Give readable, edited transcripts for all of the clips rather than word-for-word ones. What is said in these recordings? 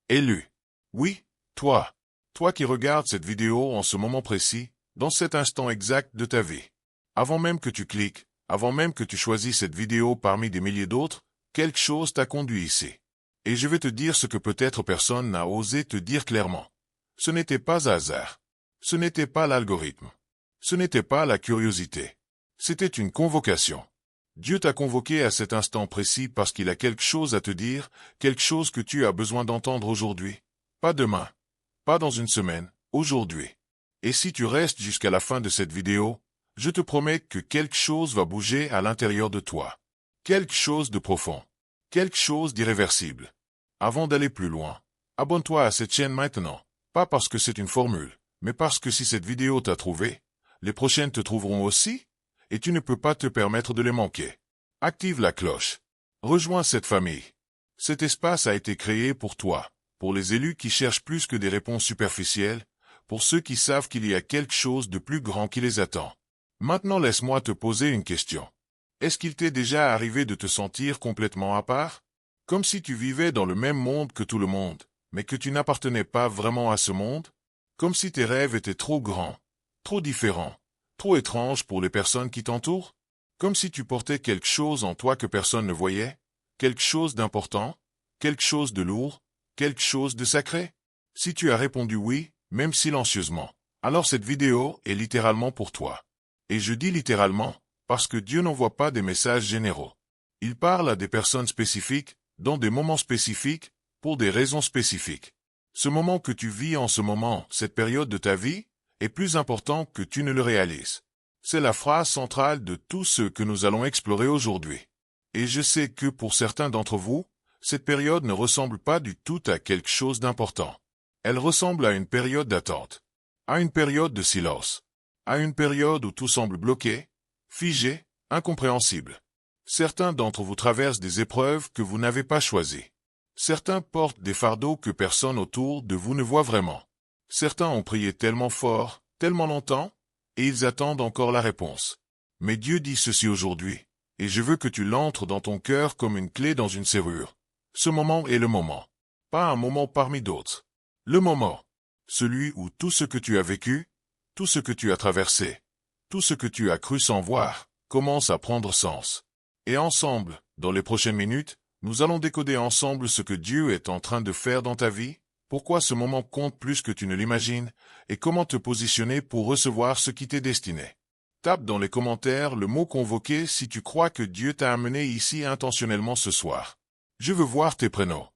Élu. Oui, toi. Toi qui regardes cette vidéo en ce moment précis, dans cet instant exact de ta vie. Avant même que tu cliques, avant même que tu choisisses cette vidéo parmi des milliers d'autres, quelque chose t'a conduit ici. Et je vais te dire ce que peut-être personne n'a osé te dire clairement. Ce n'était pas un hasard. Ce n'était pas l'algorithme. Ce n'était pas la curiosité. C'était une convocation. Dieu t'a convoqué à cet instant précis parce qu'il a quelque chose à te dire, quelque chose que tu as besoin d'entendre aujourd'hui. Pas demain. Pas dans une semaine, aujourd'hui. Et si tu restes jusqu'à la fin de cette vidéo, je te promets que quelque chose va bouger à l'intérieur de toi. Quelque chose de profond. Quelque chose d'irréversible. Avant d'aller plus loin, abonne-toi à cette chaîne maintenant. Pas parce que c'est une formule, mais parce que si cette vidéo t'a trouvé, les prochaines te trouveront aussi, et tu ne peux pas te permettre de les manquer. Active la cloche. Rejoins cette famille. Cet espace a été créé pour toi, pour les élus qui cherchent plus que des réponses superficielles, pour ceux qui savent qu'il y a quelque chose de plus grand qui les attend. Maintenant laisse-moi te poser une question. Est-ce qu'il t'est déjà arrivé de te sentir complètement à part? Comme si tu vivais dans le même monde que tout le monde, mais que tu n'appartenais pas vraiment à ce monde? Comme si tes rêves étaient trop grands, trop différents, trop étranges pour les personnes qui t'entourent? Comme si tu portais quelque chose en toi que personne ne voyait? Quelque chose d'important? Quelque chose de lourd? Quelque chose de sacré? Si tu as répondu oui, même silencieusement, alors cette vidéo est littéralement pour toi. Et je dis littéralement, parce que Dieu n'envoie pas des messages généraux. Il parle à des personnes spécifiques, dans des moments spécifiques, pour des raisons spécifiques. Ce moment que tu vis en ce moment, cette période de ta vie, est plus important que tu ne le réalises. C'est la phrase centrale de tout ce que nous allons explorer aujourd'hui. Et je sais que pour certains d'entre vous, cette période ne ressemble pas du tout à quelque chose d'important. Elle ressemble à une période d'attente, à une période de silence, à une période où tout semble bloqué, figé, incompréhensible. Certains d'entre vous traversent des épreuves que vous n'avez pas choisies. Certains portent des fardeaux que personne autour de vous ne voit vraiment. Certains ont prié tellement fort, tellement longtemps, et ils attendent encore la réponse. Mais Dieu dit ceci aujourd'hui, et je veux que tu l'entres dans ton cœur comme une clé dans une serrure. Ce moment est le moment. Pas un moment parmi d'autres. Le moment. Celui où tout ce que tu as vécu, tout ce que tu as traversé, tout ce que tu as cru sans voir, commence à prendre sens. Et ensemble, dans les prochaines minutes, nous allons décoder ensemble ce que Dieu est en train de faire dans ta vie, pourquoi ce moment compte plus que tu ne l'imagines, et comment te positionner pour recevoir ce qui t'est destiné. Tape dans les commentaires le mot convoqué si tu crois que Dieu t'a amené ici intentionnellement ce soir. Je veux voir tes prénoms.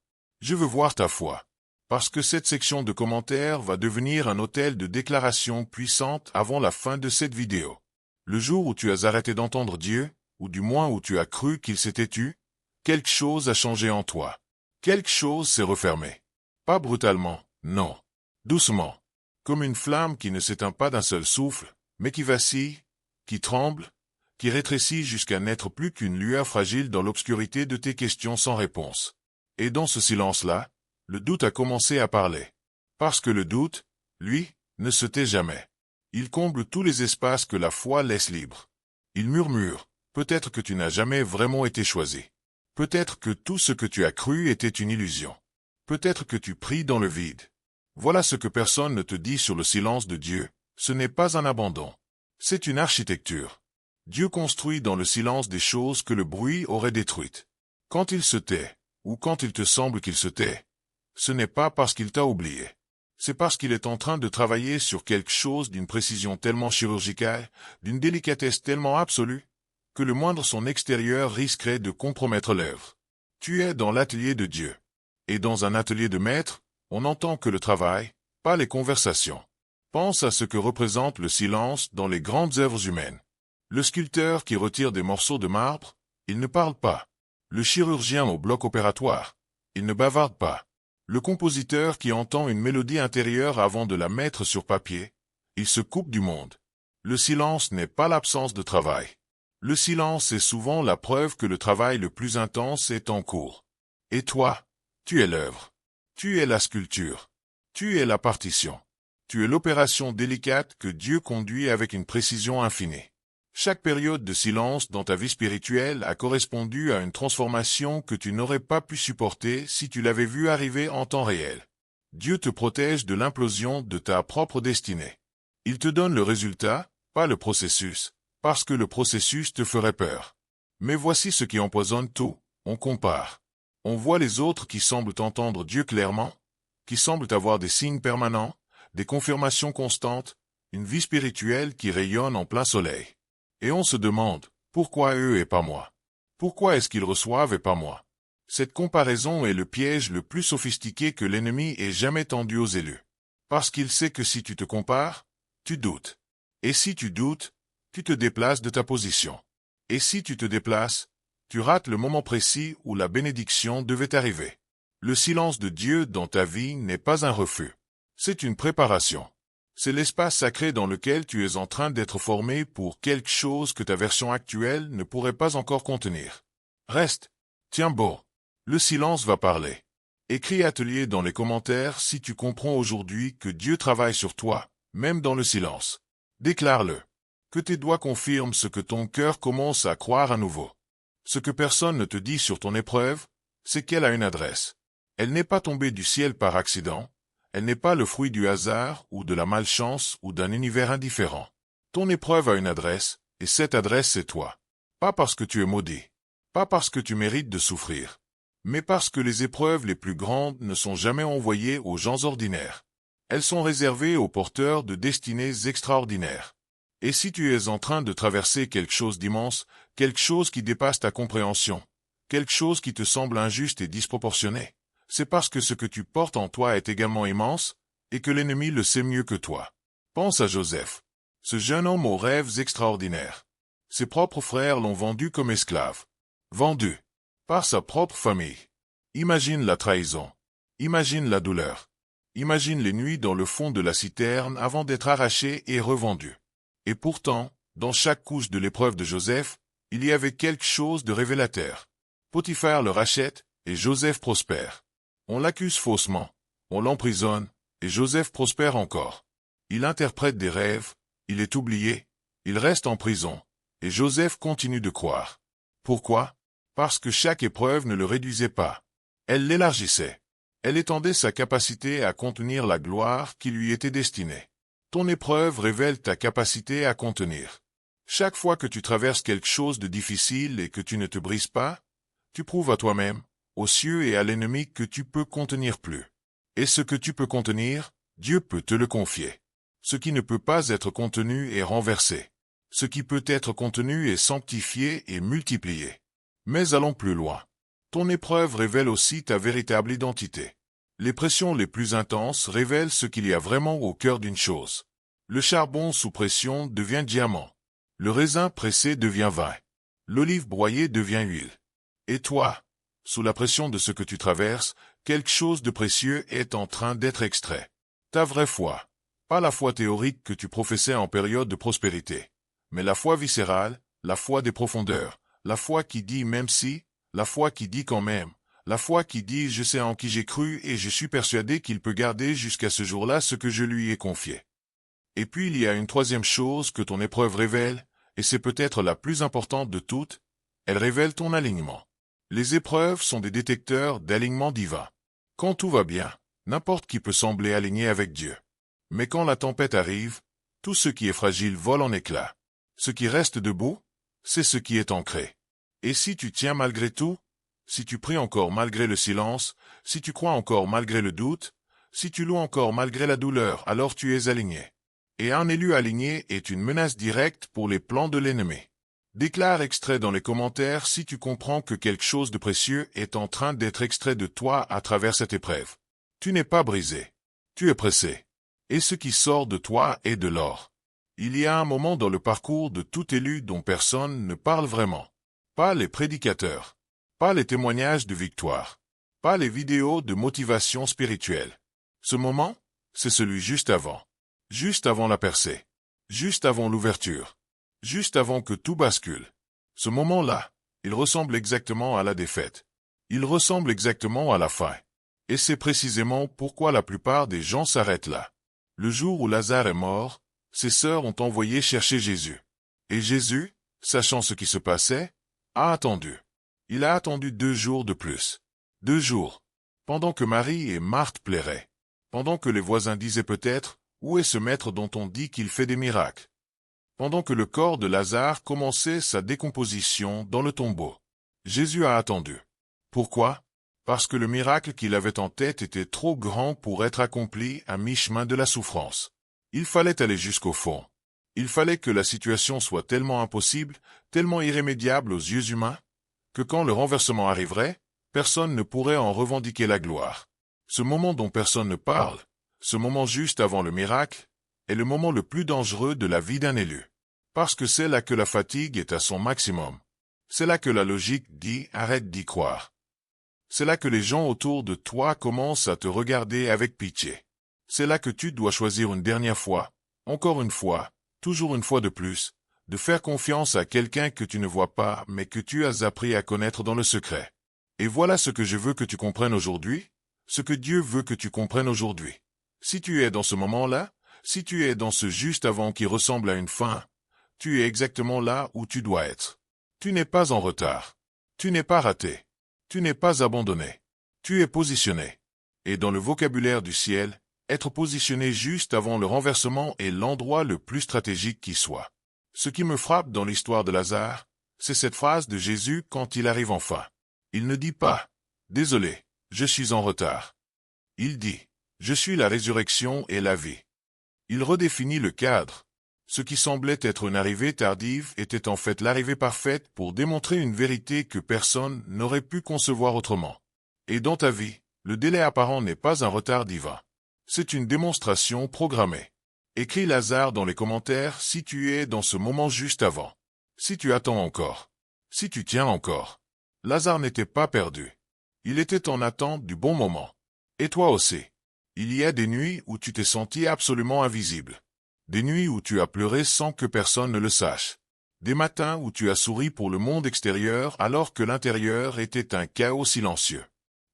Je veux voir ta foi. Parce que cette section de commentaires va devenir un hôtel de déclarations puissantes avant la fin de cette vidéo. Le jour où tu as arrêté d'entendre Dieu, ou du moins où tu as cru qu'il s'était tu, quelque chose a changé en toi. Quelque chose s'est refermé. Pas brutalement, non. Doucement. Comme une flamme qui ne s'éteint pas d'un seul souffle, mais qui vacille, qui tremble, qui rétrécit jusqu'à n'être plus qu'une lueur fragile dans l'obscurité de tes questions sans réponse. Et dans ce silence-là, le doute a commencé à parler. Parce que le doute, lui, ne se tait jamais. Il comble tous les espaces que la foi laisse libres. Il murmure, peut-être que tu n'as jamais vraiment été choisi. Peut-être que tout ce que tu as cru était une illusion. Peut-être que tu pries dans le vide. Voilà ce que personne ne te dit sur le silence de Dieu. Ce n'est pas un abandon. C'est une architecture. Dieu construit dans le silence des choses que le bruit aurait détruites. Quand il se tait, ou quand il te semble qu'il se tait, ce n'est pas parce qu'il t'a oublié. C'est parce qu'il est en train de travailler sur quelque chose d'une précision tellement chirurgicale, d'une délicatesse tellement absolue, que le moindre son extérieur risquerait de compromettre l'œuvre. Tu es dans l'atelier de Dieu. Et dans un atelier de maître, on n'entend que le travail, pas les conversations. Pense à ce que représente le silence dans les grandes œuvres humaines. Le sculpteur qui retire des morceaux de marbre, il ne parle pas. Le chirurgien au bloc opératoire, il ne bavarde pas. Le compositeur qui entend une mélodie intérieure avant de la mettre sur papier, il se coupe du monde. Le silence n'est pas l'absence de travail. Le silence est souvent la preuve que le travail le plus intense est en cours. Et toi, tu es l'œuvre. Tu es la sculpture. Tu es la partition. Tu es l'opération délicate que Dieu conduit avec une précision infinie. Chaque période de silence dans ta vie spirituelle a correspondu à une transformation que tu n'aurais pas pu supporter si tu l'avais vu arriver en temps réel. Dieu te protège de l'implosion de ta propre destinée. Il te donne le résultat, pas le processus, parce que le processus te ferait peur. Mais voici ce qui empoisonne tout, on compare. On voit les autres qui semblent entendre Dieu clairement, qui semblent avoir des signes permanents, des confirmations constantes, une vie spirituelle qui rayonne en plein soleil. Et on se demande, pourquoi eux et pas moi? Pourquoi est-ce qu'ils reçoivent et pas moi? Cette comparaison est le piège le plus sophistiqué que l'ennemi ait jamais tendu aux élus. Parce qu'il sait que si tu te compares, tu doutes. Et si tu doutes, tu te déplaces de ta position. Et si tu te déplaces, tu rates le moment précis où la bénédiction devait arriver. Le silence de Dieu dans ta vie n'est pas un refus. C'est une préparation. C'est l'espace sacré dans lequel tu es en train d'être formé pour quelque chose que ta version actuelle ne pourrait pas encore contenir. Reste. Tiens bon. Le silence va parler. Écris atelier dans les commentaires si tu comprends aujourd'hui que Dieu travaille sur toi, même dans le silence. Déclare-le. Que tes doigts confirment ce que ton cœur commence à croire à nouveau. Ce que personne ne te dit sur ton épreuve, c'est qu'elle a une adresse. Elle n'est pas tombée du ciel par accident. Elle n'est pas le fruit du hasard ou de la malchance ou d'un univers indifférent. Ton épreuve a une adresse, et cette adresse c'est toi. Pas parce que tu es maudit. Pas parce que tu mérites de souffrir. Mais parce que les épreuves les plus grandes ne sont jamais envoyées aux gens ordinaires. Elles sont réservées aux porteurs de destinées extraordinaires. Et si tu es en train de traverser quelque chose d'immense, quelque chose qui dépasse ta compréhension, quelque chose qui te semble injuste et disproportionné, c'est parce que ce que tu portes en toi est également immense, et que l'ennemi le sait mieux que toi. Pense à Joseph. Ce jeune homme aux rêves extraordinaires. Ses propres frères l'ont vendu comme esclave. Vendu. Par sa propre famille. Imagine la trahison. Imagine la douleur. Imagine les nuits dans le fond de la citerne avant d'être arraché et revendu. Et pourtant, dans chaque couche de l'épreuve de Joseph, il y avait quelque chose de révélateur. Potiphar le rachète, et Joseph prospère. On l'accuse faussement, on l'emprisonne, et Joseph prospère encore. Il interprète des rêves, il est oublié, il reste en prison, et Joseph continue de croire. Pourquoi? Parce que chaque épreuve ne le réduisait pas. Elle l'élargissait. Elle étendait sa capacité à contenir la gloire qui lui était destinée. Ton épreuve révèle ta capacité à contenir. Chaque fois que tu traverses quelque chose de difficile et que tu ne te brises pas, tu prouves à toi-même, aux cieux et à l'ennemi que tu peux contenir plus. Et ce que tu peux contenir, Dieu peut te le confier. Ce qui ne peut pas être contenu est renversé. Ce qui peut être contenu est sanctifié et multiplié. Mais allons plus loin. Ton épreuve révèle aussi ta véritable identité. Les pressions les plus intenses révèlent ce qu'il y a vraiment au cœur d'une chose. Le charbon sous pression devient diamant. Le raisin pressé devient vin. L'olive broyée devient huile. Et toi, sous la pression de ce que tu traverses, quelque chose de précieux est en train d'être extrait. Ta vraie foi. Pas la foi théorique que tu professais en période de prospérité, mais la foi viscérale, la foi des profondeurs, la foi qui dit même si, la foi qui dit quand même, la foi qui dit je sais en qui j'ai cru et je suis persuadé qu'il peut garder jusqu'à ce jour-là ce que je lui ai confié. Et puis il y a une troisième chose que ton épreuve révèle, et c'est peut-être la plus importante de toutes, elle révèle ton alignement. Les épreuves sont des détecteurs d'alignement divin. Quand tout va bien, n'importe qui peut sembler aligné avec Dieu. Mais quand la tempête arrive, tout ce qui est fragile vole en éclats. Ce qui reste debout, c'est ce qui est ancré. Et si tu tiens malgré tout, si tu pries encore malgré le silence, si tu crois encore malgré le doute, si tu loues encore malgré la douleur, alors tu es aligné. Et un élu aligné est une menace directe pour les plans de l'ennemi. Déclare extrait dans les commentaires si tu comprends que quelque chose de précieux est en train d'être extrait de toi à travers cette épreuve. Tu n'es pas brisé. Tu es pressé. Et ce qui sort de toi est de l'or. Il y a un moment dans le parcours de tout élu dont personne ne parle vraiment. Pas les prédicateurs. Pas les témoignages de victoire. Pas les vidéos de motivation spirituelle. Ce moment, c'est celui juste avant. Juste avant la percée. Juste avant l'ouverture. Juste avant que tout bascule. Ce moment-là, il ressemble exactement à la défaite. Il ressemble exactement à la fin. Et c'est précisément pourquoi la plupart des gens s'arrêtent là. Le jour où Lazare est mort, ses sœurs ont envoyé chercher Jésus. Et Jésus, sachant ce qui se passait, a attendu. Il a attendu 2 jours de plus. 2 jours. Pendant que Marie et Marthe plairaient. Pendant que les voisins disaient peut-être, où est ce maître dont on dit qu'il fait des miracles? Pendant que le corps de Lazare commençait sa décomposition dans le tombeau. Jésus a attendu. Pourquoi? Parce que le miracle qu'il avait en tête était trop grand pour être accompli à mi-chemin de la souffrance. Il fallait aller jusqu'au fond. Il fallait que la situation soit tellement impossible, tellement irrémédiable aux yeux humains, que quand le renversement arriverait, personne ne pourrait en revendiquer la gloire. Ce moment dont personne ne parle, ce moment juste avant le miracle, est le moment le plus dangereux de la vie d'un élu. Parce que c'est là que la fatigue est à son maximum. C'est là que la logique dit « arrête d'y croire ». C'est là que les gens autour de toi commencent à te regarder avec pitié. C'est là que tu dois choisir une dernière fois, encore une fois, toujours une fois de plus, de faire confiance à quelqu'un que tu ne vois pas mais que tu as appris à connaître dans le secret. Et voilà ce que je veux que tu comprennes aujourd'hui, ce que Dieu veut que tu comprennes aujourd'hui. Si tu es dans ce moment-là, si tu es dans ce juste avant qui ressemble à une fin, tu es exactement là où tu dois être. Tu n'es pas en retard. Tu n'es pas raté. Tu n'es pas abandonné. Tu es positionné. Et dans le vocabulaire du ciel, être positionné juste avant le renversement est l'endroit le plus stratégique qui soit. Ce qui me frappe dans l'histoire de Lazare, c'est cette phrase de Jésus quand il arrive enfin. Il ne dit pas « Désolé, je suis en retard ». Il dit « Je suis la résurrection et la vie ». Il redéfinit le cadre. Ce qui semblait être une arrivée tardive était en fait l'arrivée parfaite pour démontrer une vérité que personne n'aurait pu concevoir autrement. Et dans ta vie, le délai apparent n'est pas un retard divin. C'est une démonstration programmée. Écris Lazare dans les commentaires si tu es dans ce moment juste avant. Si tu attends encore. Si tu tiens encore. Lazare n'était pas perdu. Il était en attente du bon moment. Et toi aussi. Il y a des nuits où tu t'es senti absolument invisible. Des nuits où tu as pleuré sans que personne ne le sache. Des matins où tu as souri pour le monde extérieur alors que l'intérieur était un chaos silencieux.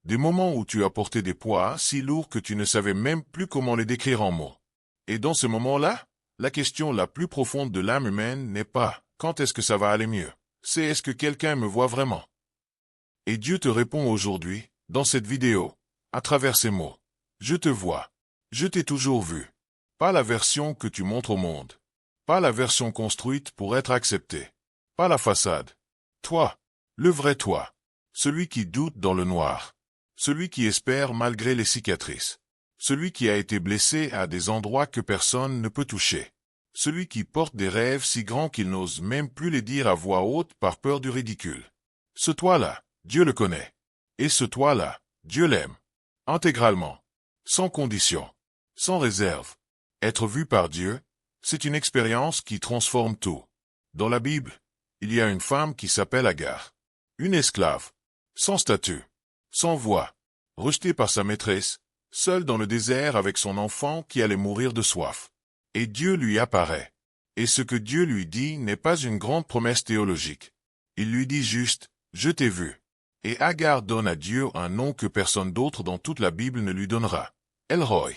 Des moments où tu as porté des poids si lourds que tu ne savais même plus comment les décrire en mots. Et dans ce moment-là, la question la plus profonde de l'âme humaine n'est pas « quand est-ce que ça va aller mieux ?» C'est « est-ce que quelqu'un me voit vraiment ?» Et Dieu te répond aujourd'hui, dans cette vidéo, à travers ces mots. Je te vois. Je t'ai toujours vu. Pas la version que tu montres au monde. Pas la version construite pour être acceptée. Pas la façade. Toi. Le vrai toi. Celui qui doute dans le noir. Celui qui espère malgré les cicatrices. Celui qui a été blessé à des endroits que personne ne peut toucher. Celui qui porte des rêves si grands qu'il n'ose même plus les dire à voix haute par peur du ridicule. Ce toi-là, Dieu le connaît. Et ce toi-là, Dieu l'aime. Intégralement. Sans condition. Sans réserve. Être vu par Dieu, c'est une expérience qui transforme tout. Dans la Bible, il y a une femme qui s'appelle Agar. Une esclave. Sans statut. Sans voix. Rejetée par sa maîtresse. Seule dans le désert avec son enfant qui allait mourir de soif. Et Dieu lui apparaît. Et ce que Dieu lui dit n'est pas une grande promesse théologique. Il lui dit juste « Je t'ai vu ». Et Agar donne à Dieu un nom que personne d'autre dans toute la Bible ne lui donnera. El Roi.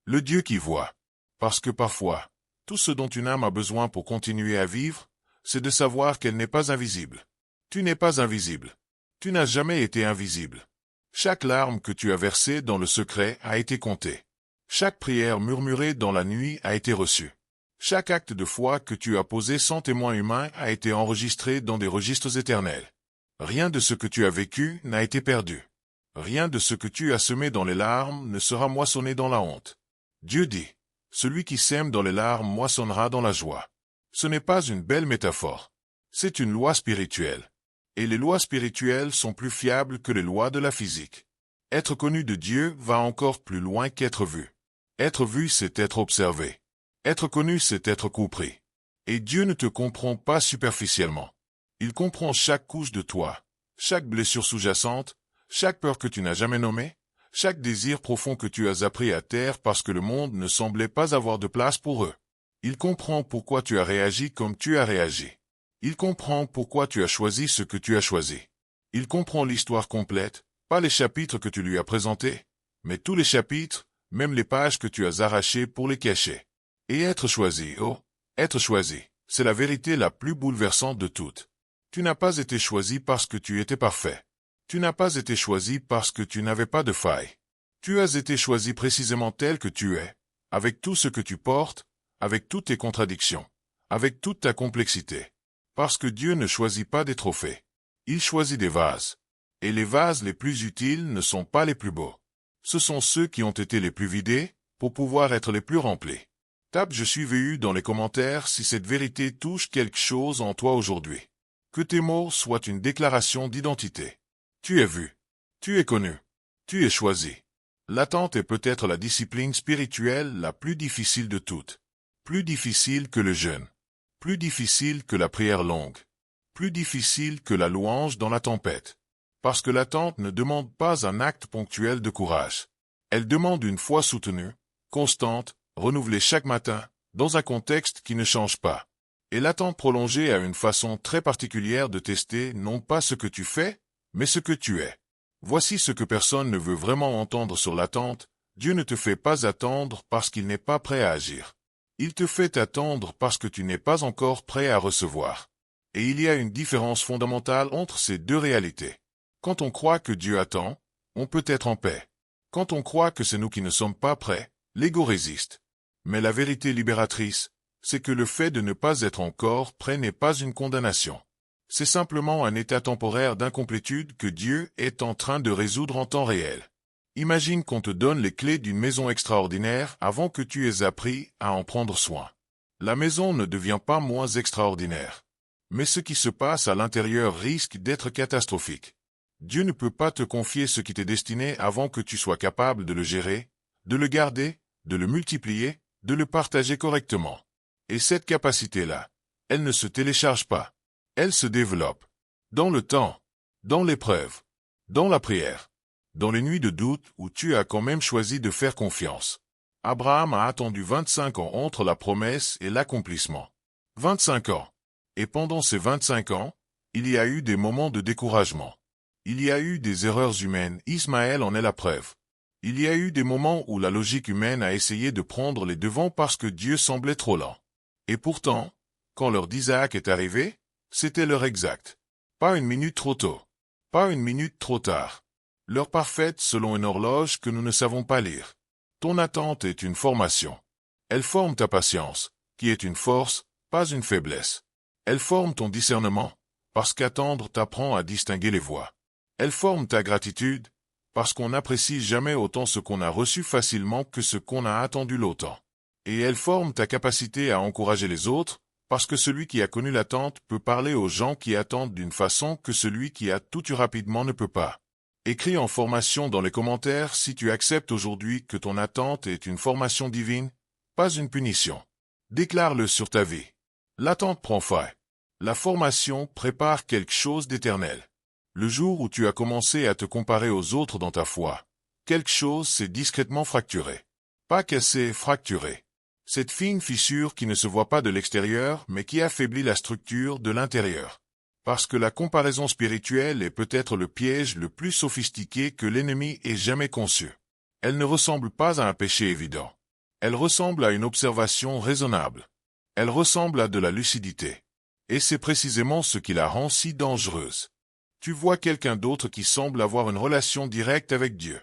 Le Dieu qui voit. Parce que parfois, tout ce dont une âme a besoin pour continuer à vivre, c'est de savoir qu'elle n'est pas invisible. Tu n'es pas invisible. Tu n'as jamais été invisible. Chaque larme que tu as versée dans le secret a été comptée. Chaque prière murmurée dans la nuit a été reçue. Chaque acte de foi que tu as posé sans témoin humain a été enregistré dans des registres éternels. Rien de ce que tu as vécu n'a été perdu. Rien de ce que tu as semé dans les larmes ne sera moissonné dans la honte. Dieu dit, celui qui sème dans les larmes moissonnera dans la joie. Ce n'est pas une belle métaphore. C'est une loi spirituelle. Et les lois spirituelles sont plus fiables que les lois de la physique. Être connu de Dieu va encore plus loin qu'être vu. Être vu, c'est être observé. Être connu, c'est être compris. Et Dieu ne te comprend pas superficiellement. Il comprend chaque couche de toi, chaque blessure sous-jacente, chaque peur que tu n'as jamais nommée, chaque désir profond que tu as appris à taire parce que le monde ne semblait pas avoir de place pour eux. Il comprend pourquoi tu as réagi comme tu as réagi. Il comprend pourquoi tu as choisi ce que tu as choisi. Il comprend l'histoire complète, pas les chapitres que tu lui as présentés, mais tous les chapitres, même les pages que tu as arrachées pour les cacher. Et être choisi, oh, être choisi, C'est la vérité la plus bouleversante de toutes. Tu n'as pas été choisi parce que tu étais parfait. Tu n'as pas été choisi parce que tu n'avais pas de faille. Tu as été choisi précisément tel que tu es, avec tout ce que tu portes, avec toutes tes contradictions, avec toute ta complexité. Parce que Dieu ne choisit pas des trophées. Il choisit des vases. Et les vases les plus utiles ne sont pas les plus beaux. Ce sont ceux qui ont été les plus vidés, pour pouvoir être les plus remplis. Tape « Je suis VU » dans les commentaires si cette vérité touche quelque chose en toi aujourd'hui. Que tes mots soient une déclaration d'identité. Tu es vu. Tu es connu. Tu es choisi. L'attente est peut-être la discipline spirituelle la plus difficile de toutes. Plus difficile que le jeûne. Plus difficile que la prière longue. Plus difficile que la louange dans la tempête. Parce que l'attente ne demande pas un acte ponctuel de courage. Elle demande une foi soutenue, constante, renouvelée chaque matin, dans un contexte qui ne change pas. Et l'attente prolongée a une façon très particulière de tester non pas ce que tu fais, mais ce que tu es. Voici ce que personne ne veut vraiment entendre sur l'attente. Dieu ne te fait pas attendre parce qu'il n'est pas prêt à agir. Il te fait attendre parce que tu n'es pas encore prêt à recevoir. Et il y a une différence fondamentale entre ces deux réalités. Quand on croit que Dieu attend, on peut être en paix. Quand on croit que c'est nous qui ne sommes pas prêts, l'ego résiste. Mais la vérité libératrice, c'est que le fait de ne pas être encore prêt n'est pas une condamnation. C'est simplement un état temporaire d'incomplétude que Dieu est en train de résoudre en temps réel. Imagine qu'on te donne les clés d'une maison extraordinaire avant que tu aies appris à en prendre soin. La maison ne devient pas moins extraordinaire. Mais ce qui se passe à l'intérieur risque d'être catastrophique. Dieu ne peut pas te confier ce qui t'est destiné avant que tu sois capable de le gérer, de le garder, de le multiplier, de le partager correctement. Et cette capacité-là, elle ne se télécharge pas. Elle se développe. Dans le temps, dans l'épreuve, dans la prière, dans les nuits de doute où tu as quand même choisi de faire confiance. Abraham a attendu 25 ans entre la promesse et l'accomplissement. 25 ans. Et pendant ces 25 ans, il y a eu des moments de découragement. Il y a eu des erreurs humaines, Ismaël en est la preuve. Il y a eu des moments où la logique humaine a essayé de prendre les devants parce que Dieu semblait trop lent. Et pourtant, quand l'heure d'Isaac est arrivée, c'était l'heure exacte. Pas une minute trop tôt. Pas une minute trop tard. L'heure parfaite selon une horloge que nous ne savons pas lire. Ton attente est une formation. Elle forme ta patience, qui est une force, pas une faiblesse. Elle forme ton discernement, parce qu'attendre t'apprend à distinguer les voies. Elle forme ta gratitude, parce qu'on n'apprécie jamais autant ce qu'on a reçu facilement que ce qu'on a attendu longtemps. Et elle forme ta capacité à encourager les autres, parce que celui qui a connu l'attente peut parler aux gens qui attendent d'une façon que celui qui a tout eu rapidement ne peut pas. Écris en formation dans les commentaires si tu acceptes aujourd'hui que ton attente est une formation divine, pas une punition. Déclare-le sur ta vie. L'attente prend fin. La formation prépare quelque chose d'éternel. Le jour où tu as commencé à te comparer aux autres dans ta foi, quelque chose s'est discrètement fracturé. Pas cassé, fracturé. Cette fine fissure qui ne se voit pas de l'extérieur mais qui affaiblit la structure de l'intérieur. Parce que la comparaison spirituelle est peut-être le piège le plus sophistiqué que l'ennemi ait jamais conçu. Elle ne ressemble pas à un péché évident. Elle ressemble à une observation raisonnable. Elle ressemble à de la lucidité. Et c'est précisément ce qui la rend si dangereuse. Tu vois quelqu'un d'autre qui semble avoir une relation directe avec Dieu.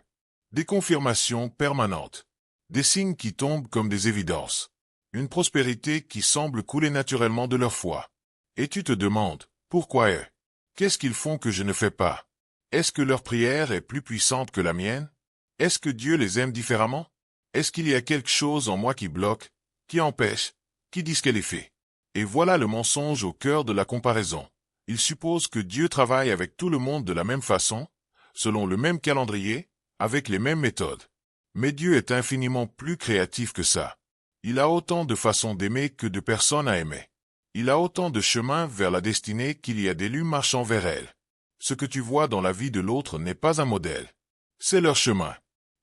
Des confirmations permanentes. Des signes qui tombent comme des évidences. Une prospérité qui semble couler naturellement de leur foi. Et tu te demandes, pourquoi eux? Qu'est-ce qu'ils font que je ne fais pas? Est-ce que leur prière est plus puissante que la mienne? Est-ce que Dieu les aime différemment? Est-ce qu'il y a quelque chose en moi qui bloque, qui empêche, qui disqualifie? Et voilà le mensonge au cœur de la comparaison. Il suppose que Dieu travaille avec tout le monde de la même façon, selon le même calendrier, avec les mêmes méthodes. Mais Dieu est infiniment plus créatif que ça. Il a autant de façons d'aimer que de personnes à aimer. Il a autant de chemins vers la destinée qu'il y a d'élus marchant vers elle. Ce que tu vois dans la vie de l'autre n'est pas un modèle. C'est leur chemin.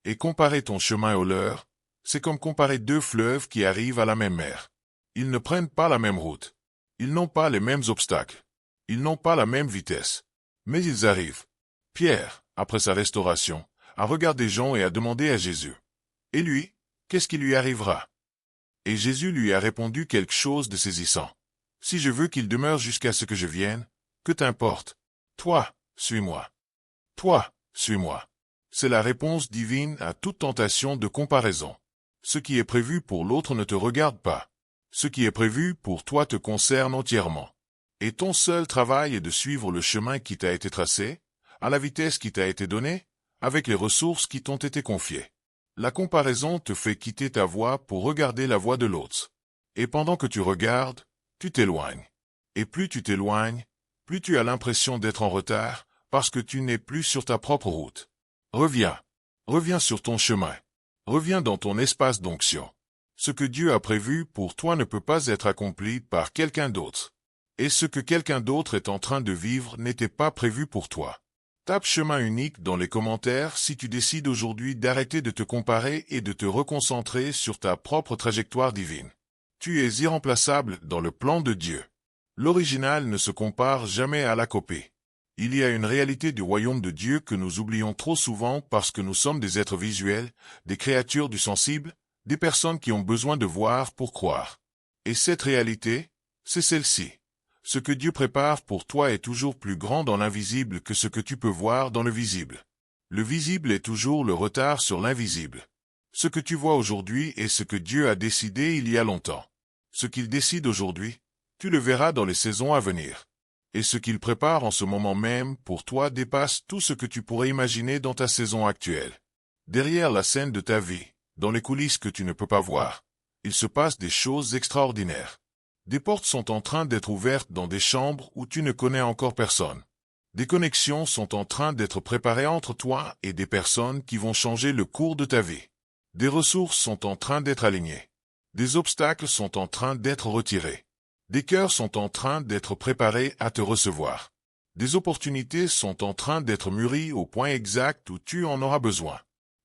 Et comparer ton chemin au leur, c'est comme comparer deux fleuves qui arrivent à la même mer. Ils ne prennent pas la même route. Ils n'ont pas les mêmes obstacles. Ils n'ont pas la même vitesse. Mais ils arrivent. Pierre, après sa restauration, a regardé Jean et a demandé à Jésus. Et lui, qu'est-ce qui lui arrivera? Et Jésus lui a répondu quelque chose de saisissant. Si je veux qu'il demeure jusqu'à ce que je vienne, que t'importe? Toi, suis-moi. Toi, suis-moi. C'est la réponse divine à toute tentation de comparaison. Ce qui est prévu pour l'autre ne te regarde pas. Ce qui est prévu pour toi te concerne entièrement. Et ton seul travail est de suivre le chemin qui t'a été tracé, à la vitesse qui t'a été donnée, avec les ressources qui t'ont été confiées. La comparaison te fait quitter ta voie pour regarder la voie de l'autre. Et pendant que tu regardes, tu t'éloignes. Et plus tu t'éloignes, plus tu as l'impression d'être en retard, parce que tu n'es plus sur ta propre route. Reviens. Reviens sur ton chemin. Reviens dans ton espace d'onction. Ce que Dieu a prévu pour toi ne peut pas être accompli par quelqu'un d'autre. Et ce que quelqu'un d'autre est en train de vivre n'était pas prévu pour toi. Tape chemin unique dans les commentaires si tu décides aujourd'hui d'arrêter de te comparer et de te reconcentrer sur ta propre trajectoire divine. Tu es irremplaçable dans le plan de Dieu. L'original ne se compare jamais à la copie. Il y a une réalité du royaume de Dieu que nous oublions trop souvent parce que nous sommes des êtres visuels, des créatures du sensible, des personnes qui ont besoin de voir pour croire. Et cette réalité, c'est celle-ci. Ce que Dieu prépare pour toi est toujours plus grand dans l'invisible que ce que tu peux voir dans le visible. Le visible est toujours le retard sur l'invisible. Ce que tu vois aujourd'hui est ce que Dieu a décidé il y a longtemps. Ce qu'il décide aujourd'hui, tu le verras dans les saisons à venir. Et ce qu'il prépare en ce moment même pour toi dépasse tout ce que tu pourrais imaginer dans ta saison actuelle. Derrière la scène de ta vie, dans les coulisses que tu ne peux pas voir, il se passe des choses extraordinaires. Des portes sont en train d'être ouvertes dans des chambres où tu ne connais encore personne. Des connexions sont en train d'être préparées entre toi et des personnes qui vont changer le cours de ta vie. Des ressources sont en train d'être alignées. Des obstacles sont en train d'être retirés. Des cœurs sont en train d'être préparés à te recevoir. Des opportunités sont en train d'être mûries au point exact où tu en auras besoin.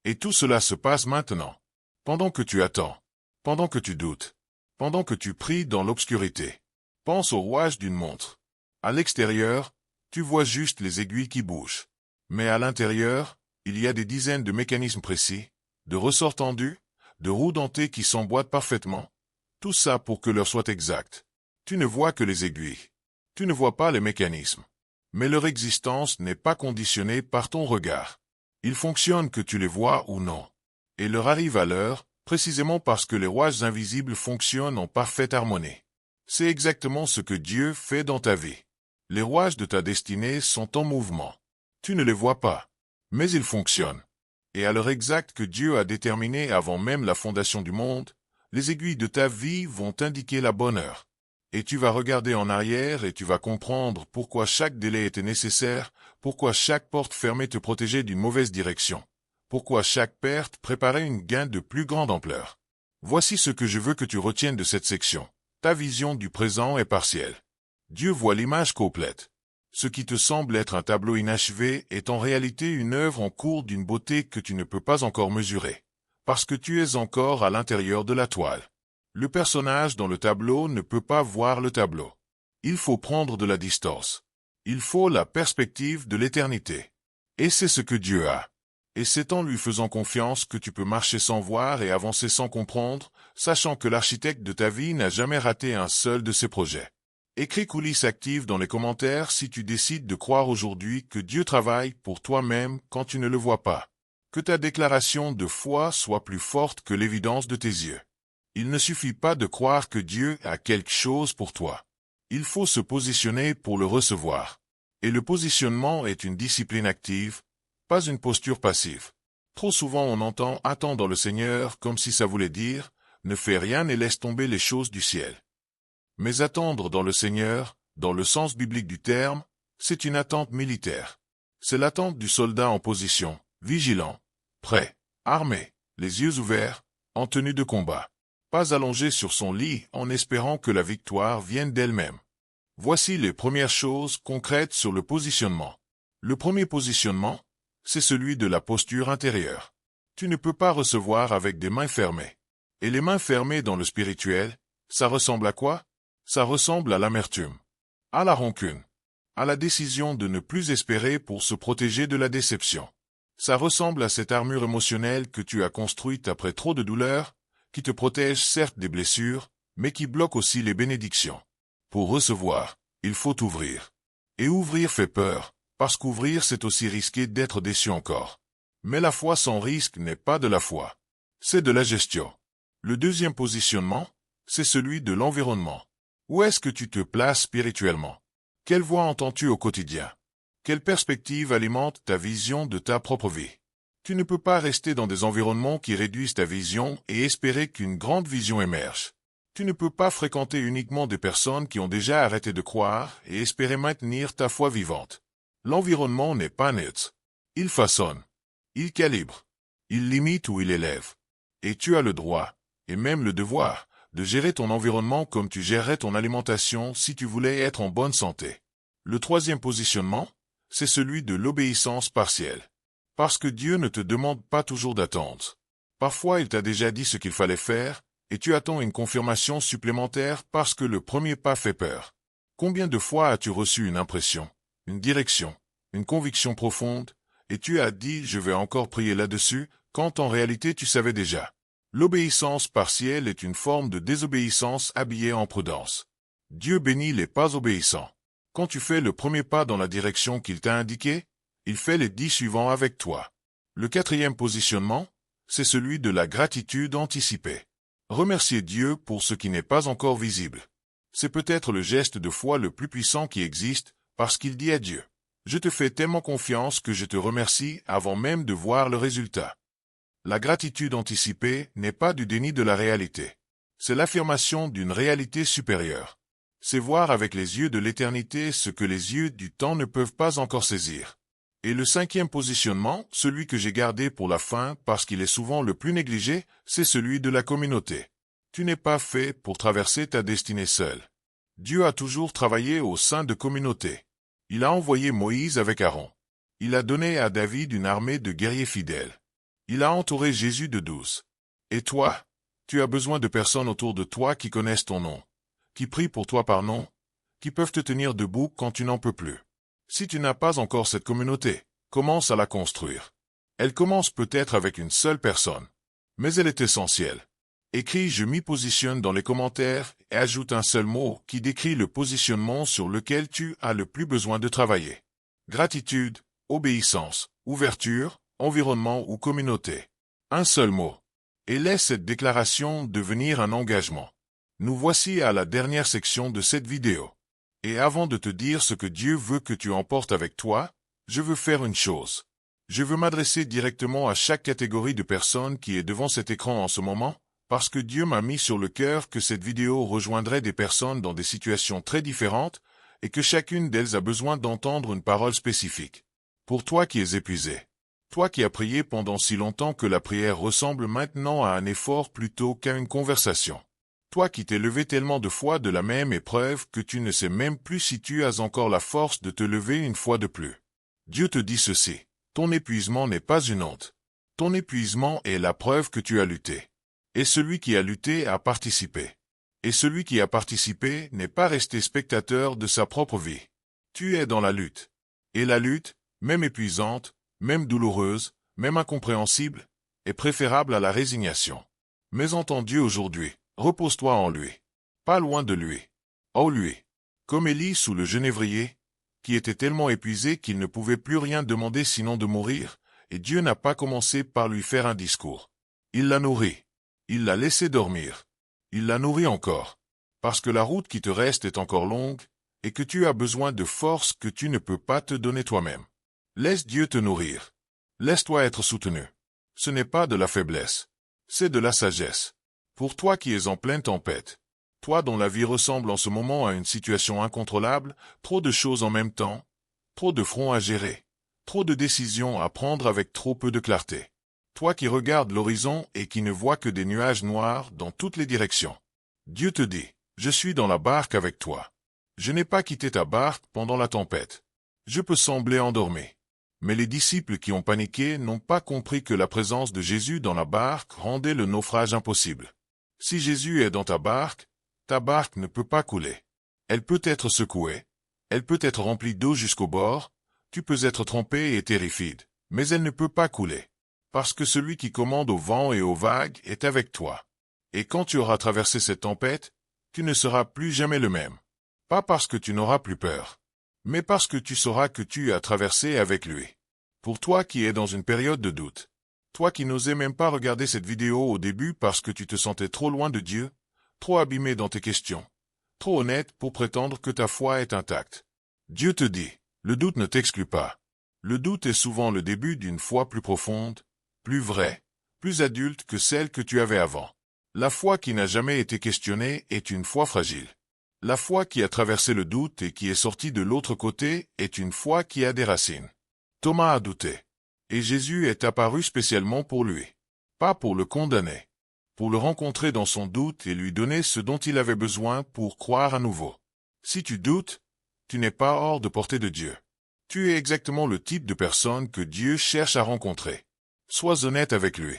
Et tout cela se passe maintenant. Pendant que tu attends. Pendant que tu doutes. Pendant que tu pries dans l'obscurité. Pense au rouage d'une montre. À l'extérieur, tu vois juste les aiguilles qui bougent. Mais à l'intérieur, il y a des dizaines de mécanismes précis, de ressorts tendus, de roues dentées qui s'emboîtent parfaitement. Tout ça pour que l'heure soit exacte. Tu ne vois que les aiguilles. Tu ne vois pas les mécanismes. Mais leur existence n'est pas conditionnée par ton regard. Ils fonctionnent que tu les vois ou non. Et leur arrive à l'heure, précisément parce que les rouages invisibles fonctionnent en parfaite harmonie. C'est exactement ce que Dieu fait dans ta vie. Les rouages de ta destinée sont en mouvement. Tu ne les vois pas, mais ils fonctionnent. Et à l'heure exacte que Dieu a déterminée avant même la fondation du monde, les aiguilles de ta vie vont indiquer la bonne heure. Et tu vas regarder en arrière et tu vas comprendre pourquoi chaque délai était nécessaire, pourquoi chaque porte fermée te protégeait d'une mauvaise direction, pourquoi chaque perte préparait une gain de plus grande ampleur. Voici ce que je veux que tu retiennes de cette section. Ta vision du présent est partielle. Dieu voit l'image complète. Ce qui te semble être un tableau inachevé est en réalité une œuvre en cours d'une beauté que tu ne peux pas encore mesurer, parce que tu es encore à l'intérieur de la toile. Le personnage dans le tableau ne peut pas voir le tableau. Il faut prendre de la distance. Il faut la perspective de l'éternité. Et c'est ce que Dieu a. Et c'est en lui faisant confiance que tu peux marcher sans voir et avancer sans comprendre, sachant que l'architecte de ta vie n'a jamais raté un seul de ses projets. Écris coulisses actives dans les commentaires si tu décides de croire aujourd'hui que Dieu travaille pour toi-même quand tu ne le vois pas. Que ta déclaration de foi soit plus forte que l'évidence de tes yeux. Il ne suffit pas de croire que Dieu a quelque chose pour toi. Il faut se positionner pour le recevoir. Et le positionnement est une discipline active, pas une posture passive. Trop souvent on entend « attends dans le Seigneur » comme si ça voulait dire « ne fais rien et laisse tomber les choses du ciel ». Mais attendre dans le Seigneur, dans le sens biblique du terme, c'est une attente militaire. C'est l'attente du soldat en position, vigilant, prêt, armé, les yeux ouverts, en tenue de combat. Pas allongé sur son lit en espérant que la victoire vienne d'elle-même. Voici les premières choses concrètes sur le positionnement. Le premier positionnement, c'est celui de la posture intérieure. Tu ne peux pas recevoir avec des mains fermées. Et les mains fermées dans le spirituel, ça ressemble à quoi? Ça ressemble à l'amertume, à la rancune, à la décision de ne plus espérer pour se protéger de la déception. Ça ressemble à cette armure émotionnelle que tu as construite après trop de douleur, qui te protège certes des blessures, mais qui bloque aussi les bénédictions. Pour recevoir, il faut ouvrir. Et ouvrir fait peur, parce qu'ouvrir c'est aussi risquer d'être déçu encore. Mais la foi sans risque n'est pas de la foi. C'est de la gestion. Le deuxième positionnement, c'est celui de l'environnement. Où est-ce que tu te places spirituellement? Quelle voix entends-tu au quotidien? Quelle perspective alimente ta vision de ta propre vie? Tu ne peux pas rester dans des environnements qui réduisent ta vision et espérer qu'une grande vision émerge. Tu ne peux pas fréquenter uniquement des personnes qui ont déjà arrêté de croire et espérer maintenir ta foi vivante. L'environnement n'est pas neutre. Il façonne. Il calibre. Il limite ou il élève. Et tu as le droit, et même le devoir, de gérer ton environnement comme tu gérerais ton alimentation si tu voulais être en bonne santé. Le troisième positionnement, c'est celui de l'obéissance partielle. Parce que Dieu ne te demande pas toujours d'attendre. Parfois il t'a déjà dit ce qu'il fallait faire, et tu attends une confirmation supplémentaire parce que le premier pas fait peur. Combien de fois as-tu reçu une impression, une direction, une conviction profonde, et tu as dit « je vais encore prier là-dessus », quand en réalité tu savais déjà. L'obéissance partielle est une forme de désobéissance habillée en prudence. Dieu bénit les pas obéissants. Quand tu fais le premier pas dans la direction qu'il t'a indiquée, il fait les 10 suivants avec toi. Le quatrième positionnement, c'est celui de la gratitude anticipée. Remercier Dieu pour ce qui n'est pas encore visible. C'est peut-être le geste de foi le plus puissant qui existe, parce qu'il dit à Dieu, « Je te fais tellement confiance que je te remercie avant même de voir le résultat. » La gratitude anticipée n'est pas du déni de la réalité. C'est l'affirmation d'une réalité supérieure. C'est voir avec les yeux de l'éternité ce que les yeux du temps ne peuvent pas encore saisir. Et le cinquième positionnement, celui que j'ai gardé pour la fin parce qu'il est souvent le plus négligé, c'est celui de la communauté. Tu n'es pas fait pour traverser ta destinée seul. Dieu a toujours travaillé au sein de communautés. Il a envoyé Moïse avec Aaron. Il a donné à David une armée de guerriers fidèles. Il a entouré Jésus de 12. Et toi, tu as besoin de personnes autour de toi qui connaissent ton nom, qui prient pour toi par nom, qui peuvent te tenir debout quand tu n'en peux plus. Si tu n'as pas encore cette communauté, commence à la construire. Elle commence peut-être avec une seule personne, mais elle est essentielle. Écris « Je m'y positionne » dans les commentaires et ajoute un seul mot qui décrit le positionnement sur lequel tu as le plus besoin de travailler. Gratitude, obéissance, ouverture, environnement ou communauté. Un seul mot. Et laisse cette déclaration devenir un engagement. Nous voici à la dernière section de cette vidéo. Et avant de te dire ce que Dieu veut que tu emportes avec toi, je veux faire une chose. Je veux m'adresser directement à chaque catégorie de personnes qui est devant cet écran en ce moment, parce que Dieu m'a mis sur le cœur que cette vidéo rejoindrait des personnes dans des situations très différentes et que chacune d'elles a besoin d'entendre une parole spécifique. Pour toi qui es épuisé. Toi qui as prié pendant si longtemps que la prière ressemble maintenant à un effort plutôt qu'à une conversation. Toi qui t'es levé tellement de fois de la même épreuve que tu ne sais même plus si tu as encore la force de te lever une fois de plus. Dieu te dit ceci, ton épuisement n'est pas une honte. Ton épuisement est la preuve que tu as lutté. Et celui qui a lutté a participé. Et celui qui a participé n'est pas resté spectateur de sa propre vie. Tu es dans la lutte. Et la lutte, même épuisante, même douloureuse, même incompréhensible, est préférable à la résignation. Mais entends Dieu aujourd'hui, repose-toi en lui. Pas loin de lui. Oh lui. Comme Élie sous le genévrier, qui était tellement épuisé qu'il ne pouvait plus rien demander sinon de mourir, et Dieu n'a pas commencé par lui faire un discours. Il l'a nourri. Il l'a laissé dormir. Il l'a nourri encore. Parce que la route qui te reste est encore longue, et que tu as besoin de force que tu ne peux pas te donner toi-même. Laisse Dieu te nourrir. Laisse-toi être soutenu. Ce n'est pas de la faiblesse. C'est de la sagesse. Pour toi qui es en pleine tempête, toi dont la vie ressemble en ce moment à une situation incontrôlable, trop de choses en même temps, trop de fronts à gérer, trop de décisions à prendre avec trop peu de clarté. Toi qui regardes l'horizon et qui ne vois que des nuages noirs dans toutes les directions. Dieu te dit, je suis dans la barque avec toi. Je n'ai pas quitté ta barque pendant la tempête. Je peux sembler endormi. Mais les disciples qui ont paniqué n'ont pas compris que la présence de Jésus dans la barque rendait le naufrage impossible. Si Jésus est dans ta barque ne peut pas couler. Elle peut être secouée, elle peut être remplie d'eau jusqu'au bord, tu peux être trempé et terrifié, mais elle ne peut pas couler. Parce que celui qui commande au vent et aux vagues est avec toi. Et quand tu auras traversé cette tempête, tu ne seras plus jamais le même. Pas parce que tu n'auras plus peur, mais parce que tu sauras que tu as traversé avec lui. Pour toi qui es dans une période de doute, toi qui n'osais même pas regarder cette vidéo au début parce que tu te sentais trop loin de Dieu, trop abîmé dans tes questions, trop honnête pour prétendre que ta foi est intacte. Dieu te dit, le doute ne t'exclut pas. Le doute est souvent le début d'une foi plus profonde, plus vraie, plus adulte que celle que tu avais avant. La foi qui n'a jamais été questionnée est une foi fragile. La foi qui a traversé le doute et qui est sortie de l'autre côté est une foi qui a des racines. Thomas a douté. Et Jésus est apparu spécialement pour lui. Pas pour le condamner. Pour le rencontrer dans son doute et lui donner ce dont il avait besoin pour croire à nouveau. Si tu doutes, tu n'es pas hors de portée de Dieu. Tu es exactement le type de personne que Dieu cherche à rencontrer. Sois honnête avec lui.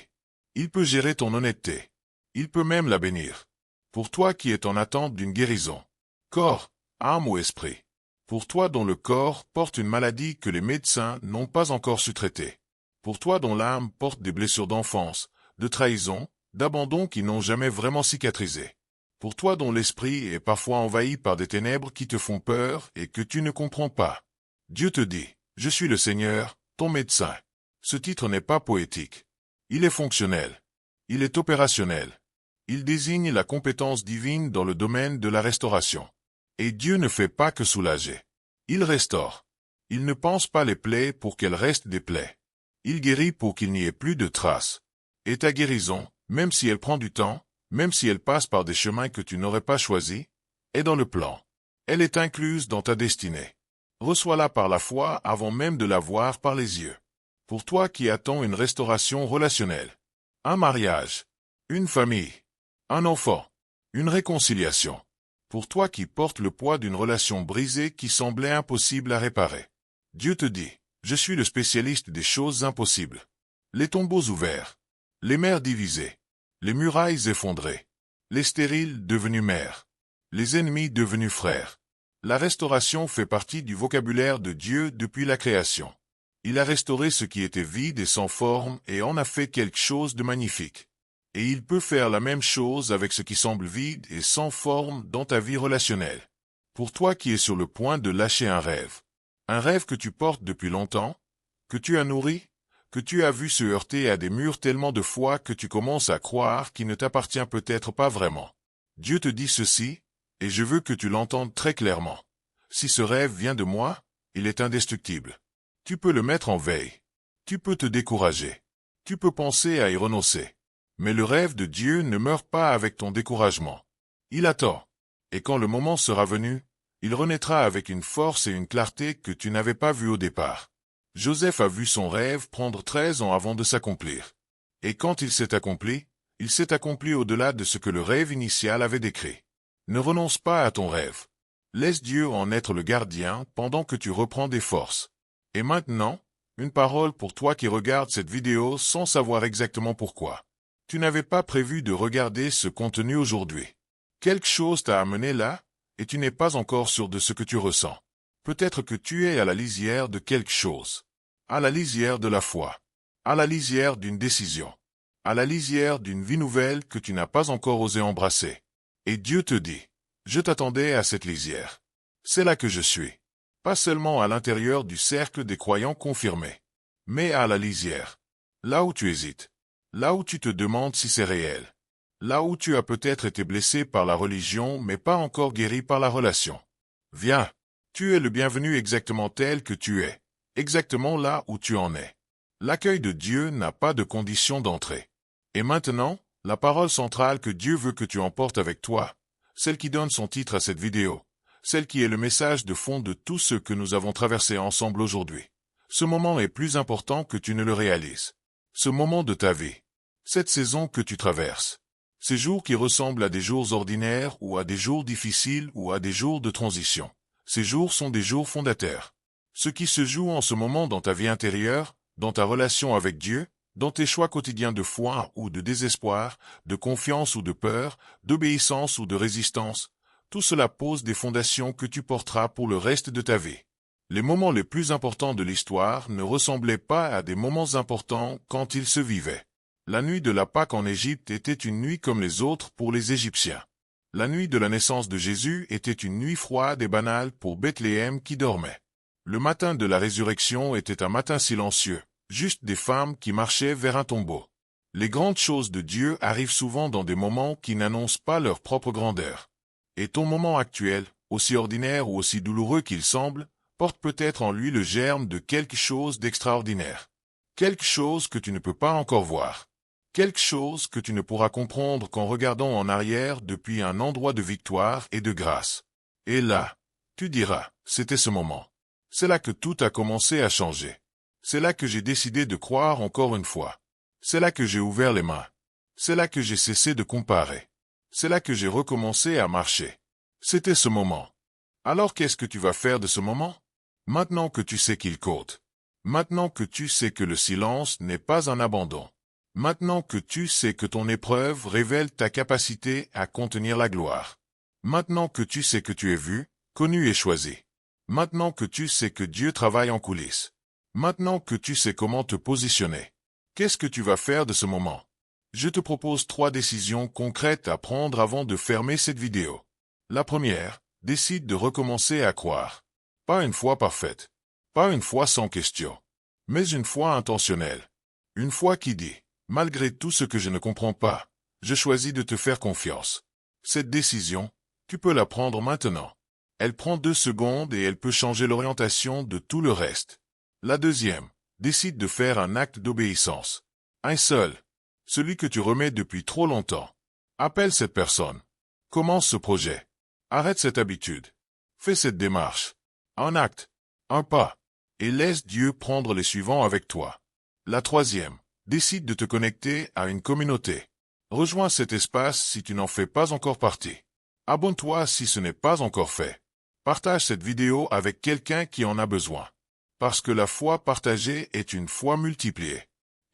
Il peut gérer ton honnêteté. Il peut même la bénir. Pour toi qui es en attente d'une guérison. Corps, âme ou esprit. Pour toi dont le corps porte une maladie que les médecins n'ont pas encore su traiter. Pour toi dont l'âme porte des blessures d'enfance, de trahison, d'abandon qui n'ont jamais vraiment cicatrisé. Pour toi dont l'esprit est parfois envahi par des ténèbres qui te font peur et que tu ne comprends pas. Dieu te dit, je suis le Seigneur, ton médecin. Ce titre n'est pas poétique. Il est fonctionnel. Il est opérationnel. Il désigne la compétence divine dans le domaine de la restauration. Et Dieu ne fait pas que soulager. Il restaure. Il ne pense pas les plaies pour qu'elles restent des plaies. Il guérit pour qu'il n'y ait plus de traces. Et ta guérison, même si elle prend du temps, même si elle passe par des chemins que tu n'aurais pas choisis, est dans le plan. Elle est incluse dans ta destinée. Reçois-la par la foi avant même de la voir par les yeux. Pour toi qui attends une restauration relationnelle, un mariage, une famille, un enfant, une réconciliation. Pour toi qui portes le poids d'une relation brisée qui semblait impossible à réparer. Dieu te dit, je suis le spécialiste des choses impossibles. Les tombeaux ouverts, les mers divisées, les murailles effondrées, les stériles devenus mères, les ennemis devenus frères. La restauration fait partie du vocabulaire de Dieu depuis la création. Il a restauré ce qui était vide et sans forme et en a fait quelque chose de magnifique. Et il peut faire la même chose avec ce qui semble vide et sans forme dans ta vie relationnelle. Pour toi qui es sur le point de lâcher un rêve que tu portes depuis longtemps, que tu as nourri, que tu as vu se heurter à des murs tellement de fois que tu commences à croire qu'il ne t'appartient peut-être pas vraiment. Dieu te dit ceci, et je veux que tu l'entendes très clairement. Si ce rêve vient de moi, il est indestructible. Tu peux le mettre en veille. Tu peux te décourager. Tu peux penser à y renoncer. Mais le rêve de Dieu ne meurt pas avec ton découragement. Il attend. Et quand le moment sera venu, il renaîtra avec une force et une clarté que tu n'avais pas vues au départ. Joseph a vu son rêve prendre 13 ans avant de s'accomplir. Et quand il s'est accompli au-delà de ce que le rêve initial avait décrit. Ne renonce pas à ton rêve. Laisse Dieu en être le gardien pendant que tu reprends des forces. Et maintenant, une parole pour toi qui regardes cette vidéo sans savoir exactement pourquoi. Tu n'avais pas prévu de regarder ce contenu aujourd'hui. Quelque chose t'a amené là, et tu n'es pas encore sûr de ce que tu ressens. Peut-être que tu es à la lisière de quelque chose. À la lisière de la foi. À la lisière d'une décision. À la lisière d'une vie nouvelle que tu n'as pas encore osé embrasser. Et Dieu te dit, je t'attendais à cette lisière. C'est là que je suis. Pas seulement à l'intérieur du cercle des croyants confirmés, mais à la lisière. Là où tu hésites. Là où tu te demandes si c'est réel. Là où tu as peut-être été blessé par la religion mais pas encore guéri par la relation. Viens, tu es le bienvenu exactement tel que tu es, exactement là où tu en es. L'accueil de Dieu n'a pas de condition d'entrée. Et maintenant, la parole centrale que Dieu veut que tu emportes avec toi, celle qui donne son titre à cette vidéo, celle qui est le message de fond de tout ce que nous avons traversé ensemble aujourd'hui. Ce moment est plus important que tu ne le réalises. Ce moment de ta vie. Cette saison que tu traverses. Ces jours qui ressemblent à des jours ordinaires ou à des jours difficiles ou à des jours de transition. Ces jours sont des jours fondateurs. Ce qui se joue en ce moment dans ta vie intérieure, dans ta relation avec Dieu, dans tes choix quotidiens de foi ou de désespoir, de confiance ou de peur, d'obéissance ou de résistance, tout cela pose des fondations que tu porteras pour le reste de ta vie. Les moments les plus importants de l'histoire ne ressemblaient pas à des moments importants quand ils se vivaient. La nuit de la Pâque en Égypte était une nuit comme les autres pour les Égyptiens. La nuit de la naissance de Jésus était une nuit froide et banale pour Bethléem qui dormait. Le matin de la résurrection était un matin silencieux, juste des femmes qui marchaient vers un tombeau. Les grandes choses de Dieu arrivent souvent dans des moments qui n'annoncent pas leur propre grandeur. Et ton moment actuel, aussi ordinaire ou aussi douloureux qu'il semble, porte peut-être en lui le germe de quelque chose d'extraordinaire. Quelque chose que tu ne peux pas encore voir. Quelque chose que tu ne pourras comprendre qu'en regardant en arrière depuis un endroit de victoire et de grâce. Et là, tu diras, c'était ce moment. C'est là que tout a commencé à changer. C'est là que j'ai décidé de croire encore une fois. C'est là que j'ai ouvert les mains. C'est là que j'ai cessé de comparer. C'est là que j'ai recommencé à marcher. C'était ce moment. Alors qu'est-ce que tu vas faire de ce moment? Maintenant que tu sais qu'il compte. Maintenant que tu sais que le silence n'est pas un abandon. Maintenant que tu sais que ton épreuve révèle ta capacité à contenir la gloire. Maintenant que tu sais que tu es vu, connu et choisi. Maintenant que tu sais que Dieu travaille en coulisses. Maintenant que tu sais comment te positionner. Qu'est-ce que tu vas faire de ce moment? Je te propose 3 décisions concrètes à prendre avant de fermer cette vidéo. La première, décide de recommencer à croire. Pas une foi parfaite. Pas une foi sans question. Mais une foi intentionnelle. Une foi qui dit, malgré tout ce que je ne comprends pas, je choisis de te faire confiance. Cette décision, tu peux la prendre maintenant. Elle prend 2 secondes et elle peut changer l'orientation de tout le reste. La deuxième, décide de faire un acte d'obéissance. Un seul. Celui que tu remets depuis trop longtemps. Appelle cette personne. Commence ce projet. Arrête cette habitude. Fais cette démarche. Un acte. Un pas. Et laisse Dieu prendre les suivants avec toi. La troisième. Décide de te connecter à une communauté. Rejoins cet espace si tu n'en fais pas encore partie. Abonne-toi si ce n'est pas encore fait. Partage cette vidéo avec quelqu'un qui en a besoin. Parce que la foi partagée est une foi multipliée.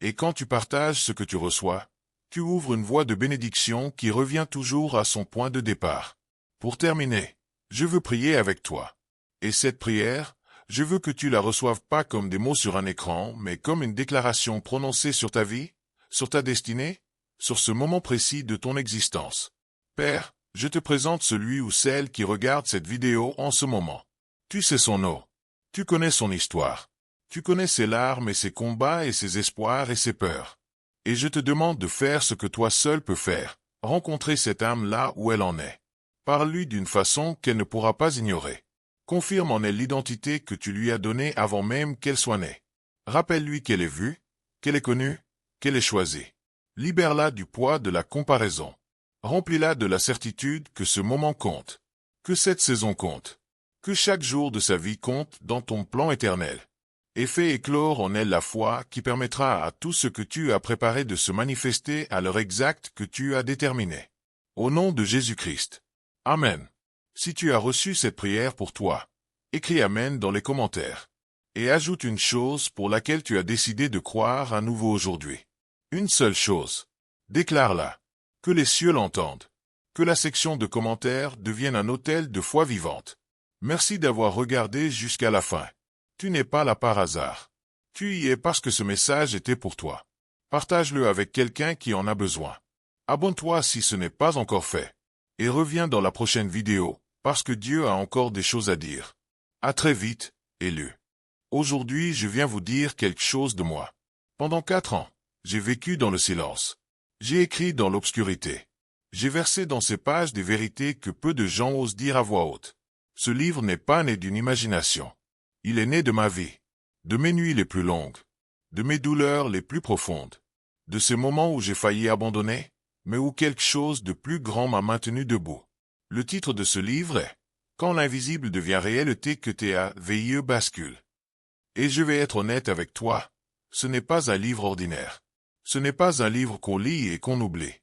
Et quand tu partages ce que tu reçois, tu ouvres une voie de bénédiction qui revient toujours à son point de départ. Pour terminer, je veux prier avec toi. Et cette prière, je veux que tu la reçoives pas comme des mots sur un écran, mais comme une déclaration prononcée sur ta vie, sur ta destinée, sur ce moment précis de ton existence. Père, je te présente celui ou celle qui regarde cette vidéo en ce moment. Tu sais son nom. Tu connais son histoire. Tu connais ses larmes et ses combats et ses espoirs et ses peurs. Et je te demande de faire ce que toi seul peux faire, rencontrer cette âme là où elle en est. Parle-lui d'une façon qu'elle ne pourra pas ignorer. Confirme en elle l'identité que tu lui as donnée avant même qu'elle soit née. Rappelle-lui qu'elle est vue, qu'elle est connue, qu'elle est choisie. Libère-la du poids de la comparaison. Remplis-la de la certitude que ce moment compte, que cette saison compte, que chaque jour de sa vie compte dans ton plan éternel. Et fais éclore en elle la foi qui permettra à tout ce que tu as préparé de se manifester à l'heure exacte que tu as déterminée. Au nom de Jésus-Christ. Amen. Si tu as reçu cette prière pour toi, écris Amen dans les commentaires. Et ajoute une chose pour laquelle tu as décidé de croire à nouveau aujourd'hui. Une seule chose. Déclare-la. Que les cieux l'entendent. Que la section de commentaires devienne un hôtel de foi vivante. Merci d'avoir regardé jusqu'à la fin. Tu n'es pas là par hasard. Tu y es parce que ce message était pour toi. Partage-le avec quelqu'un qui en a besoin. Abonne-toi si ce n'est pas encore fait. Et reviens dans la prochaine vidéo, parce que Dieu a encore des choses à dire. À très vite, élu. Aujourd'hui, je viens vous dire quelque chose de moi. Pendant 4 ans, j'ai vécu dans le silence. J'ai écrit dans l'obscurité. J'ai versé dans ces pages des vérités que peu de gens osent dire à voix haute. Ce livre n'est pas né d'une imagination. Il est né de ma vie, de mes nuits les plus longues, de mes douleurs les plus profondes, de ces moments où j'ai failli abandonner, mais où quelque chose de plus grand m'a maintenu debout. Le titre de ce livre est « Quand l'invisible devient réalité que tes bascule ». Et je vais être honnête avec toi, ce n'est pas un livre ordinaire. Ce n'est pas un livre qu'on lit et qu'on oublie.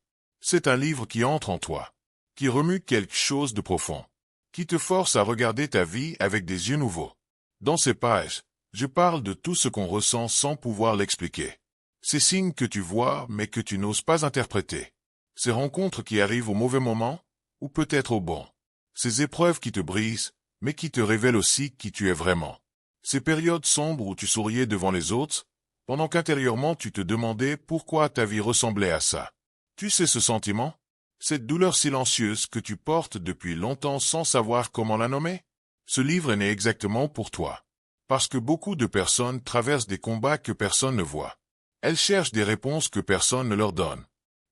C'est un livre qui entre en toi, qui remue quelque chose de profond, qui te force à regarder ta vie avec des yeux nouveaux. Dans ces pages, je parle de tout ce qu'on ressent sans pouvoir l'expliquer. Ces signes que tu vois mais que tu n'oses pas interpréter. Ces rencontres qui arrivent au mauvais moment, ou peut-être au bon. Ces épreuves qui te brisent, mais qui te révèlent aussi qui tu es vraiment. Ces périodes sombres où tu souriais devant les autres, pendant qu'intérieurement tu te demandais pourquoi ta vie ressemblait à ça. Tu sais ce sentiment? Cette douleur silencieuse que tu portes depuis longtemps sans savoir comment la nommer? Ce livre est né exactement pour toi. Parce que beaucoup de personnes traversent des combats que personne ne voit. Elles cherchent des réponses que personne ne leur donne.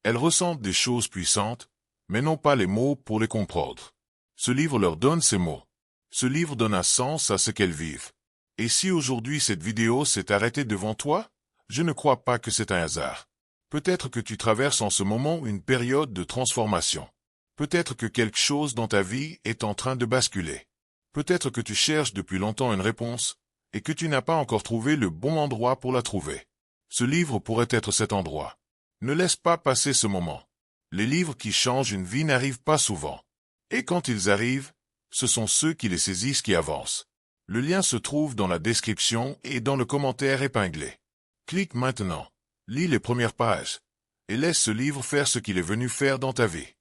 Elles ressentent des choses puissantes, mais n'ont pas les mots pour les comprendre. Ce livre leur donne ces mots. Ce livre donne un sens à ce qu'elles vivent. Et si aujourd'hui cette vidéo s'est arrêtée devant toi, je ne crois pas que c'est un hasard. Peut-être que tu traverses en ce moment une période de transformation. Peut-être que quelque chose dans ta vie est en train de basculer. Peut-être que tu cherches depuis longtemps une réponse, et que tu n'as pas encore trouvé le bon endroit pour la trouver. Ce livre pourrait être cet endroit. Ne laisse pas passer ce moment. Les livres qui changent une vie n'arrivent pas souvent. Et quand ils arrivent, ce sont ceux qui les saisissent qui avancent. Le lien se trouve dans la description et dans le commentaire épinglé. Clique maintenant, lis les premières pages, et laisse ce livre faire ce qu'il est venu faire dans ta vie.